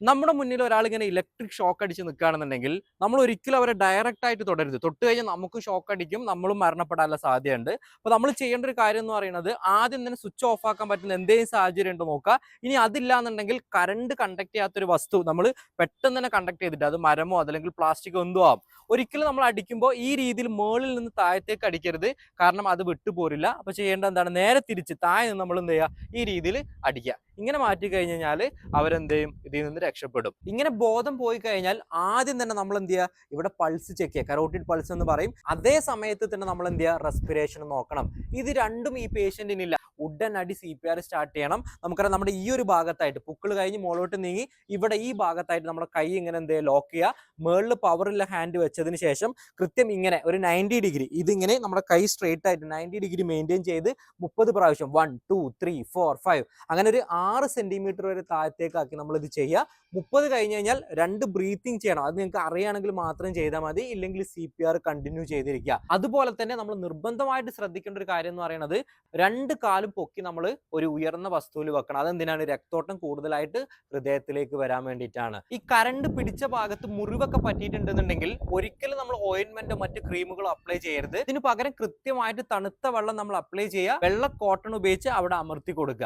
നമ്മുടെ മുന്നിൽ ഒരാൾ ഇങ്ങനെ ഇലക്ട്രിക് ഷോക്ക് അടിച്ച് നിൽക്കുകയാണെന്നുണ്ടെങ്കിൽ നമ്മൾ ഒരിക്കലും അവരെ ഡയറക്റ്റ് ആയിട്ട് തുടരുത്. തൊട്ട് കഴിഞ്ഞാൽ നമുക്ക് ഷോക്ക് അടിക്കും, നമ്മളും മരണപ്പെടാനുള്ള സാധ്യതയുണ്ട്. അപ്പോൾ നമ്മൾ ചെയ്യേണ്ട ഒരു കാര്യം എന്ന് പറയുന്നത് ആദ്യം തന്നെ സ്വിച്ച് ഓഫ് ആക്കാൻ പറ്റുന്ന എന്തെങ്കിലും സാഹചര്യം ഉണ്ടോ നോക്കുക. ഇനി അതില്ല എന്നുണ്ടെങ്കിൽ കറണ്ട് കണ്ടക്ട് ചെയ്യാത്തൊരു വസ്തു നമ്മൾ പെട്ടെന്ന് തന്നെ കണ്ടക്ട് ചെയ്തിട്ട്, അത് മരമോ അതല്ലെങ്കിൽ പ്ലാസ്റ്റിക്കോ എന്തോ ആവും, ഒരിക്കലും നമ്മൾ അടിക്കുമ്പോൾ ഈ രീതിയിൽ മുകളിൽ നിന്ന് താഴത്തേക്ക് അടിക്കരുത്. കാരണം അത് വിട്ടുപോരില്ല. അപ്പോൾ ചെയ്യേണ്ടത് എന്താണ്, നേരെ തിരിച്ച് താഴെ നിന്ന് നമ്മൾ എന്ത് ചെയ്യുക, ഈ രീതിയിൽ അടിക്കുക. ഇങ്ങനെ മാറ്റി കഴിഞ്ഞാൽ അവരെന്ത് ചെയ്യും, ഇതിൽ നിന്ന് രക്ഷപ്പെടും. ഇങ്ങനെ ബോധം പോയി കഴിഞ്ഞാൽ ആദ്യം തന്നെ നമ്മൾ എന്ത് ചെയ്യുക, ഇവിടെ പൾസ് ചെക്ക് ചെയ്യുക, കരോട്ടിഡ് പൾസ് എന്ന് പറയും. അതേ സമയത്ത് തന്നെ നമ്മൾ എന്ത് ചെയ്യുക, റെസ്പിറേഷൻ നോക്കണം. ഇത് രണ്ടും ഈ പേഷ്യന്റിനില്ല, ഉടനടി CPR സ്റ്റാർട്ട് ചെയ്യണം. നമുക്കറിയാം, നമ്മുടെ ഈ ഒരു ഭാഗത്തായിട്ട് പുക്കിൾ കഴിഞ്ഞ് മുകളോട്ട് നീങ്ങി ഇവിടെ ഈ ഭാഗത്തായിട്ട് നമ്മുടെ കൈ ഇങ്ങനെ എന്ത് ചെയ്യുക, ലോക്ക് ചെയ്യുക. മേളിൽ പവറുള്ള ഹാൻഡ് വെച്ചതിന് ശേഷം കൃത്യം ഇങ്ങനെ ഒരു 90 ഡിഗ്രി, ഇതിങ്ങനെ നമ്മുടെ കൈ സ്ട്രെയിറ്റ് ആയിട്ട് 90 ഡിഗ്രി മെയിൻറ്റെയിൻ ചെയ്ത് 30 പ്രാവശ്യം 1 2 3 4 5 അങ്ങനെ ഒരു 6 സെന്റിമീറ്റർ വരെ താഴത്തേക്കാക്കി നമ്മൾ ഇത് ചെയ്യുക. 30 കഴിഞ്ഞ് കഴിഞ്ഞാൽ 2 ബ്രീത്തിങ് ചെയ്യണം. അത് നിങ്ങൾക്ക് അറിയുകയാണെങ്കിൽ മാത്രം ചെയ്താൽ മതി, ഇല്ലെങ്കിൽ CPR കണ്ടിന്യൂ ചെയ്തിരിക്കുക. അതുപോലെ തന്നെ നമ്മൾ നിർബന്ധമായിട്ട് ശ്രദ്ധിക്കേണ്ട ഒരു കാര്യം എന്ന് പറയുന്നത്, 2 കാലും പൊക്കി നമ്മൾ ഒരു ഉയർന്ന വസ്തുവിൽ വെക്കണം. അതെന്തിനാണ്, രക്തോട്ടം കൂടുതലായിട്ട് ഹൃദയത്തിലേക്ക് വരാൻ വേണ്ടിയിട്ടാണ്. ഈ കറണ്ട് പിടിച്ച ഭാഗത്ത് മുറിവൊക്കെ പറ്റിയിട്ടുണ്ടെന്നുണ്ടെങ്കിൽ ഒരിക്കലും നമ്മൾ ഓയിൻമെന്റോ മറ്റ് ക്രീമുകളോ അപ്ലൈ ചെയ്യരുത്. ഇതിന് പകരം കൃത്യമായിട്ട് തണുത്ത വെള്ളം നമ്മൾ അപ്ലൈ ചെയ്യുക. വെള്ള കോട്ടൺ ഉപയോഗിച്ച് അവിടെ അമർത്തി കൊടുക്കുക.